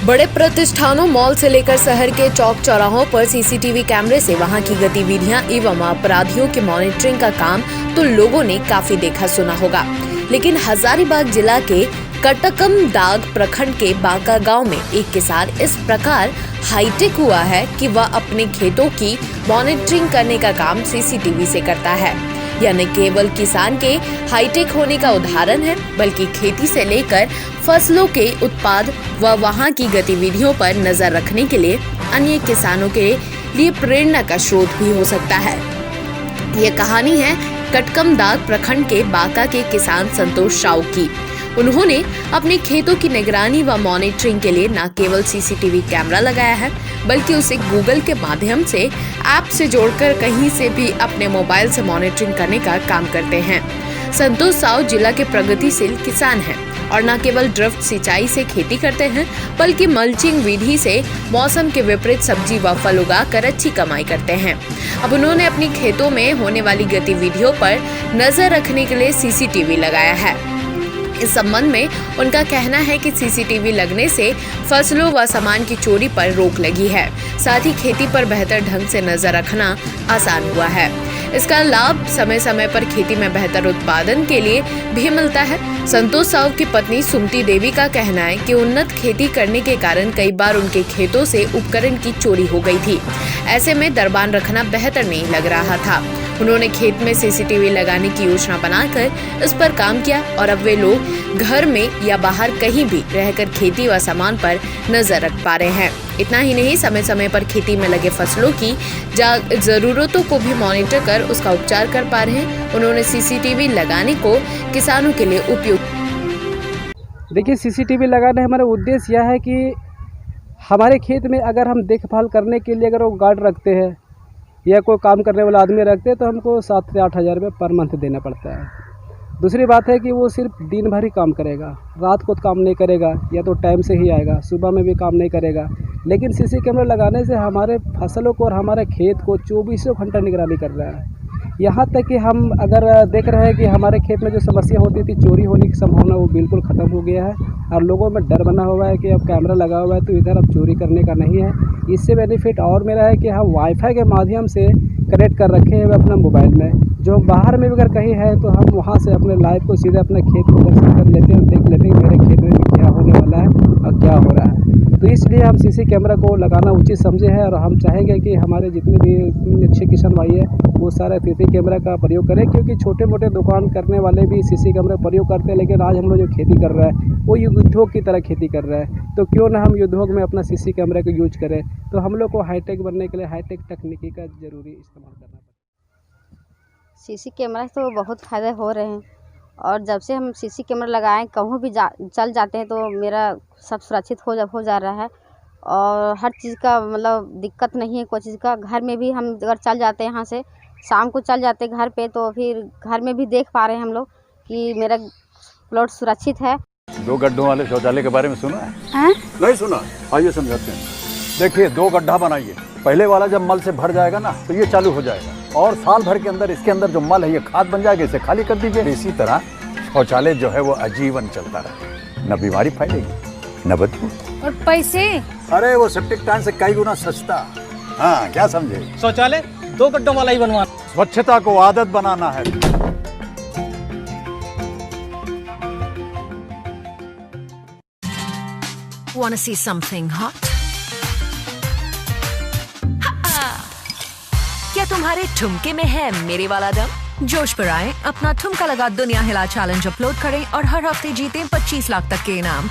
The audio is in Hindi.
बड़े प्रतिष्ठानों, मॉल से लेकर शहर के चौक चौराहों पर सीसीटीवी कैमरे से वहां की गतिविधियां एवं अपराधियों की मॉनिटरिंग का काम तो लोगों ने काफी देखा सुना होगा। लेकिन हजारीबाग जिला के कटकमदाग प्रखंड के बांका गांव में एक किसान इस प्रकार हाईटेक हुआ है कि वह अपने खेतों की मॉनिटरिंग करने का काम सीसीटीवी से करता है। यह न केवल किसान के हाईटेक होने का उदाहरण है, बल्कि खेती से लेकर फसलों के उत्पाद व वहां की गतिविधियों पर नजर रखने के लिए अन्य किसानों के लिए प्रेरणा का स्रोत भी हो सकता है। यह कहानी है कटकमदाग प्रखंड के बांका के किसान संतोष साहू की। उन्होंने अपने खेतों की निगरानी व मॉनिटरिंग के लिए न केवल सीसीटीवी कैमरा लगाया है, बल्कि उसे गूगल के माध्यम से ऐप से जोड़कर कहीं से भी अपने मोबाइल से मॉनिटरिंग करने का काम करते हैं। संतोष साहू जिला के प्रगतिशील किसान हैं और न केवल ड्रिफ्ट सिंचाई से खेती करते हैं, बल्कि मल्चिंग विधि से मौसम के विपरीत सब्जी व फल उगाकर अच्छी कमाई करते हैं। अब उन्होंने अपनी खेतों में होने वाली गतिविधियों पर नजर रखने के लिए सीसीटीवी लगाया है। इस संबंध में उनका कहना है कि सीसीटीवी लगने से फसलों व सामान की चोरी पर रोक लगी है, साथ ही खेती पर बेहतर ढंग से नजर रखना आसान हुआ है। इसका लाभ समय समय पर खेती में बेहतर उत्पादन के लिए भी मिलता है। संतोष साहू की पत्नी सुमति देवी का कहना है कि उन्नत खेती करने के कारण कई बार उनके खेतों से उपकरण की चोरी हो गई थी। ऐसे में दरबान रखना बेहतर नहीं लग रहा था। उन्होंने खेत में सीसीटीवी लगाने की योजना बनाकर इस पर काम किया और अब वे लोग घर में या बाहर कहीं भी रहकर खेती व सामान पर नजर रख पा रहे हैं। इतना ही नहीं, समय समय पर खेती में लगे फसलों की जरूरतों को भी मॉनिटर कर उसका उपचार कर पा रहे हैं। उन्होंने सीसीटीवी लगाने को किसानों के लिए उपयुक्त। देखिए, सीसीटीवी लगाने हमारा उद्देश्य यह है कि हमारे खेत में अगर हम देखभाल करने के लिए अगर वो गार्ड रखते हैं या कोई काम करने वाला आदमी रखते हैं तो हमको 7 से 8 हज़ार रुपये पर मंथ देना पड़ता है। दूसरी बात है कि वो सिर्फ दिन भर ही काम करेगा, रात को काम नहीं करेगा, या तो टाइम से ही आएगा, सुबह में भी काम नहीं करेगा। लेकिन सीसी कैमरा लगाने से हमारे फसलों को और हमारे खेत को 24 घंटा निगरानी कर रहा है। यहाँ तक कि हम अगर देख रहे हैं कि हमारे खेत में जो समस्या होती थी चोरी होने की संभावना, वो बिल्कुल ख़त्म हो गया है और लोगों में डर बना हुआ है कि अब कैमरा लगा हुआ है तो इधर अब चोरी करने का नहीं है। इससे बेनिफिट और मेरा है कि हम वाईफाई के माध्यम से कनेक्ट कर रखे हैं अपना मोबाइल में, जो बाहर में अगर कहीं है तो हम वहाँ से अपने लाइव को सीधे अपने खेत को दर्शन कर लेते हैं और देख लेते हैं कि मेरे खेत में क्या होने वाला है और क्या हो रहा है। तो इसलिए हम सीसी कैमरा को लगाना उचित समझे हैं और हम चाहेंगे कि हमारे जितने भी अच्छे किसान भाई हैं वो सारे सीसी कैमरा का प्रयोग करें, क्योंकि छोटे मोटे दुकान करने वाले भी सीसी कैमरा प्रयोग करते हैं। लेकिन आज हम लोग जो खेती कर रहा है वो उद्योग की तरह खेती कर रहा है, तो क्यों ना हम उद्योग में अपना सीसी कैमरा को यूज करें। तो हम लोग को हाईटेक बनने के लिए हाईटेक तकनीकी का जरूरी इस्तेमाल करना पड़ता है। सीसी कैमरा से तो बहुत फ़ायदे हो रहे हैं और जब से हम सीसी कैमरा लगाएं कहूँ भी चल जाते हैं तो मेरा सब सुरक्षित हो जा रहा है और हर चीज़ का मतलब दिक्कत नहीं है। कोई चीज़ का घर में भी हम अगर चल जाते हैं, यहाँ से शाम को चल जाते घर पे, तो फिर घर में भी देख पा रहे हैं हम लोग कि मेरा प्लॉट सुरक्षित है। 2 गड्ढों वाले शौचालय के बारे में सुना है? नहीं सुना? आइए समझाते हैं। देखिए, 2 गड्ढा बनाइए, पहले वाला जब मल से भर जाएगा ना तो ये चालू हो जाएगा और साल भर के अंदर इसके अंदर जो मल है ये खाद बन जाएगा, इसे खाली कर दीजिए। इसी तरह शौचालय जो है वो आजीवन चलता रहे, न बीमारी फैलेगी न बदबू। और पैसे? अरे वो सेप्टिक टैंक से कई गुना सस्ता। हाँ, क्या समझे? शौचालय 2 गड्ढों वाला ही बनवाना। स्वच्छता को आदत बनाना है। Wanna see something hot? क्या तुम्हारे ठुमके में है मेरे वाला दम? जोश पर आए, अपना ठुमका लगा दुनिया हिला चैलेंज अपलोड करें और हर हफ्ते जीतें 25 लाख तक के इनाम।